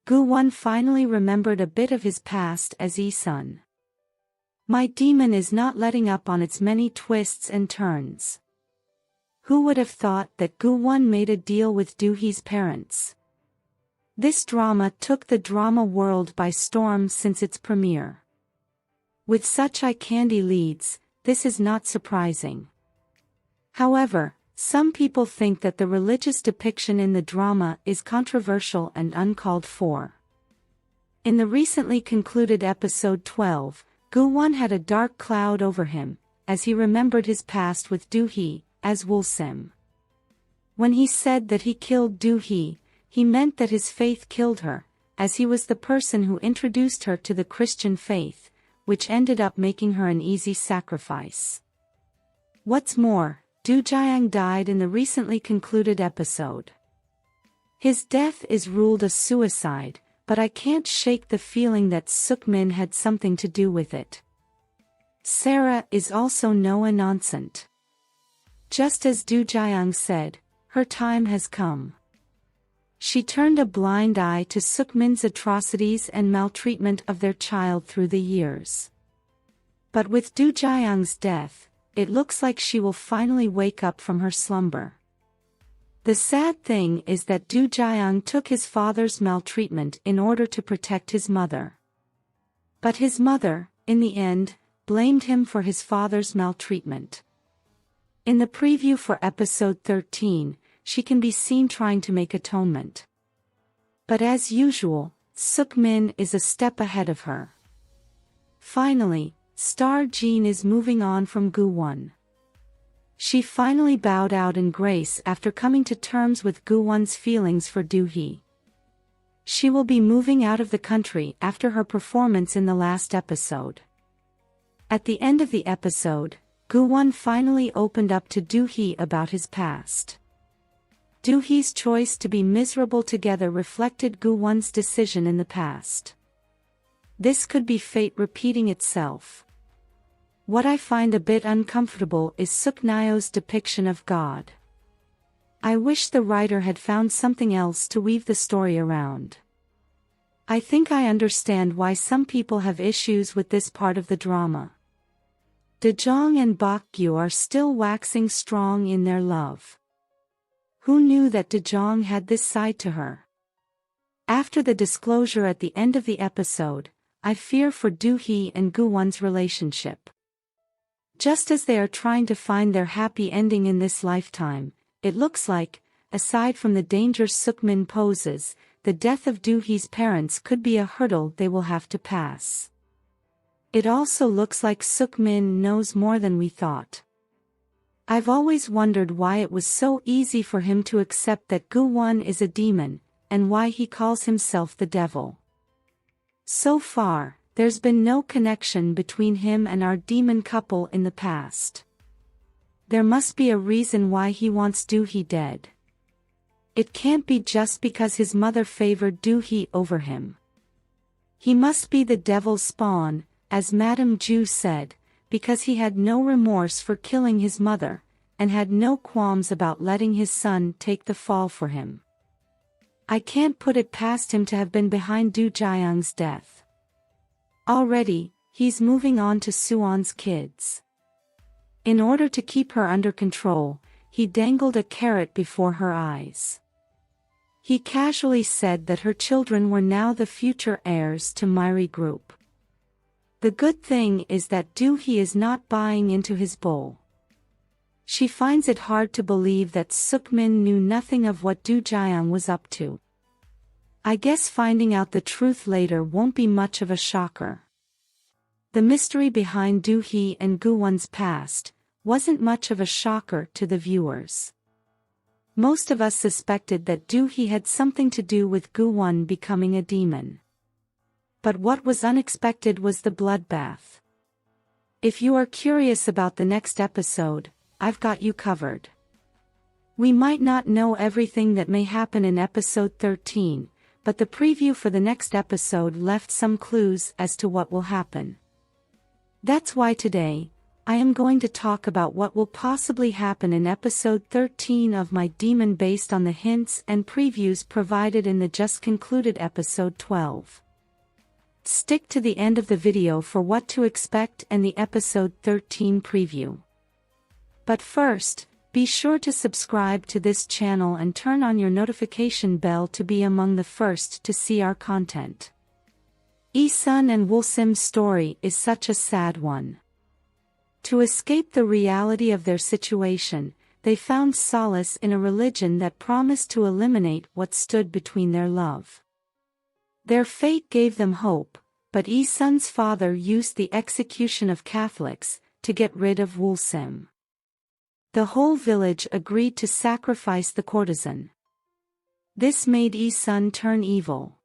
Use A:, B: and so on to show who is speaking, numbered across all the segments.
A: Gu-won finally remembered a bit of his past as Yi-sun. My demon is not letting up on its many twists and turns. Who would have thought that Gu-won made a deal with Do-hee's parents? This drama took the drama world by storm since its premiere. With such eye-candy leads, this is not surprising. However, some people think that the religious depiction in the drama is controversial and uncalled for. In the recently concluded episode 12, Gu-won had a dark cloud over him, as he remembered his past with Do-hee, as Woo-sim. When he said that he killed Do-hee, he meant that his faith killed her, as he was the person who introduced her to the Christian faith, which ended up making her an easy sacrifice. What's more, Do Jae-young died in the recently concluded episode. His death is ruled a suicide, but I can't shake the feeling that Suk-min had something to do with it. Sarah is also no innocent. Just as Do Jae-young said, her time has come. She turned a blind eye to Suk-min's atrocities and maltreatment of their child through the years. But with Do Jae-young's death, it looks like she will finally wake up from her slumber. The sad thing is that Do Jae-young took his father's maltreatment in order to protect his mother. But his mother, in the end, blamed him for his father's maltreatment. In the preview for episode 13, she can be seen trying to make atonement. But as usual, Suk-min is a step ahead of her. Finally, Star Jean is moving on from Gu-won. She finally bowed out in grace after coming to terms with Gu-won's feelings for Do-hee. She will be moving out of the country after her performance in the last episode. At the end of the episode, Gu-won finally opened up to Do-hee about his past. Do-hee's choice to be miserable together reflected Gu-won's decision in the past. This could be fate repeating itself. What I find a bit uncomfortable is Suk-nyo's depiction of God. I wish the writer had found something else to weave the story around. I think I understand why some people have issues with this part of the drama. Daejong and Bakgyu are still waxing strong in their love. Who knew that Daejong had this side to her? After the disclosure at the end of the episode, I fear for Do-hee and Gu-won's relationship. Just as they are trying to find their happy ending in this lifetime, it looks like, aside from the danger Suk-min poses, the death of Do-hee's parents could be a hurdle they will have to pass. It also looks like Suk-min knows more than we thought. I've always wondered why it was so easy for him to accept that Gu-won is a demon, and why he calls himself the devil. So far, there's been no connection between him and our demon couple in the past. There must be a reason why he wants Do-hee dead. It can't be just because his mother favored Do-hee over him. He must be the devil's spawn, as Madame Ju said, because he had no remorse for killing his mother, and had no qualms about letting his son take the fall for him. I can't put it past him to have been behind Do Jae-young's death. Already, he's moving on to Suwon's kids. In order to keep her under control, he dangled a carrot before her eyes. He casually said that her children were now the future heirs to Myri Group. The good thing is that Do-hee is not buying into his bull. She finds it hard to believe that Suk-min knew nothing of what Do Jae-young was up to. I guess finding out the truth later won't be much of a shocker. The mystery behind Do-hee and Gu-won's past wasn't much of a shocker to the viewers. Most of us suspected that Do-hee had something to do with Gu-won becoming a demon. But what was unexpected was the bloodbath. If you are curious about the next episode, I've got you covered. We might not know everything that may happen in episode 13, but the preview for the next episode left some clues as to what will happen. That's why today, I am going to talk about what will possibly happen in episode 13 of My Demon based on the hints and previews provided in the just concluded episode 12. Stick to the end of the video for what to expect and the episode 13 preview. But first, be sure to subscribe to this channel and turn on your notification bell to be among the first to see our content. Yi-sun and Woo-sim's story is such a sad one. To escape the reality of their situation, they found solace in a religion that promised to eliminate what stood between their love. Their fate gave them hope, but Yi-sun's father used the execution of Catholics to get rid of Woo-sim. The whole village agreed to sacrifice the courtesan. This made Yi-sun turn evil.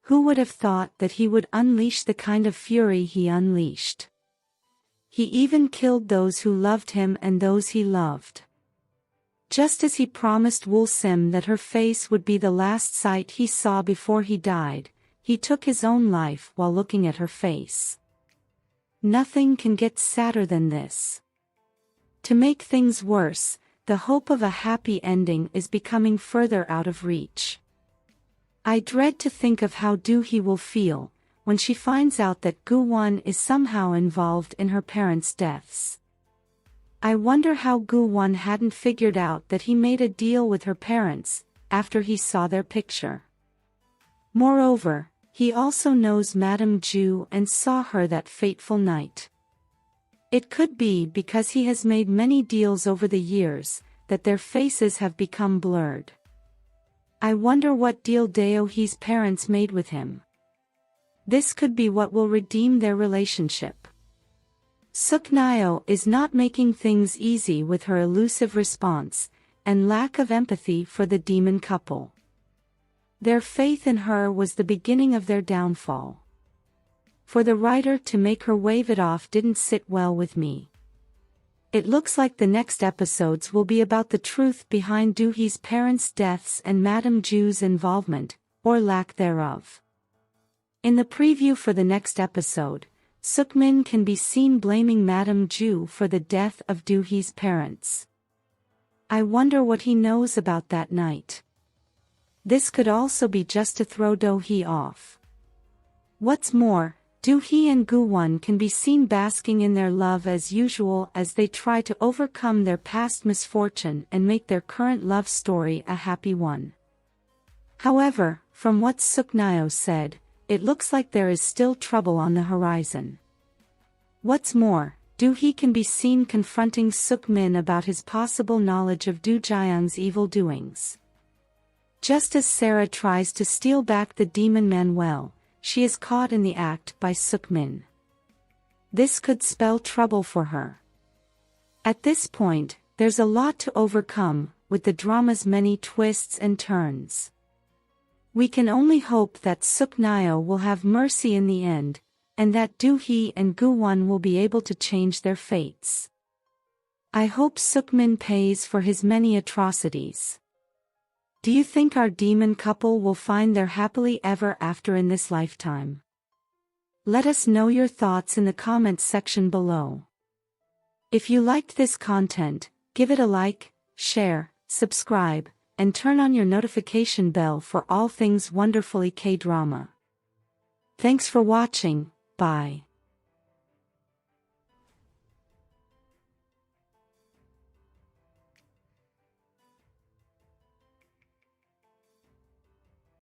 A: Who would have thought that he would unleash the kind of fury he unleashed? He even killed those who loved him and those he loved. Just as he promised Woo-sim that her face would be the last sight he saw before he died, he took his own life while looking at her face. Nothing can get sadder than this. To make things worse, the hope of a happy ending is becoming further out of reach. I dread to think of how Do-hee will feel when she finds out that Goo-won is somehow involved in her parents' deaths. I wonder how Goo-won hadn't figured out that he made a deal with her parents after he saw their picture. Moreover, he also knows Madame Ju and saw her that fateful night. It could be because he has made many deals over the years that their faces have become blurred. I wonder what deal Do-hee's parents made with him. This could be what will redeem their relationship. Suknyo is not making things easy with her elusive response and lack of empathy for the demon couple. Their faith in her was the beginning of their downfall. For the writer to make her wave it off didn't sit well with me. It looks like the next episodes will be about the truth behind Do-hee's parents' deaths and Madame Ju's involvement, or lack thereof. In the preview for the next episode, Sukmin can be seen blaming Madame Ju for the death of Do-hee's parents. I wonder what he knows about that night. This could also be just to throw Do-hee off. What's more, Do-hee and Goo-won can be seen basking in their love as usual as they try to overcome their past misfortune and make their current love story a happy one. However, from what Suknyo said, it looks like there is still trouble on the horizon. What's more, Do-hee can be seen confronting Sukmin about his possible knowledge of Do Jaeyoung's evil doings. Just as Sarah tries to steal back the demon Manuel, she is caught in the act by Sukmin. This could spell trouble for her. At this point, there's a lot to overcome, with the drama's many twists and turns. We can only hope that Suknyo will have mercy in the end, and that Do-hee and Goo-won will be able to change their fates. I hope Sukmin pays for his many atrocities. Do you think our demon couple will find their happily ever after in this lifetime? Let us know your thoughts in the comments section below. If you liked this content, give it a like, share, subscribe, and turn on your notification bell for all things wonderfully K-drama. Thanks for watching, bye.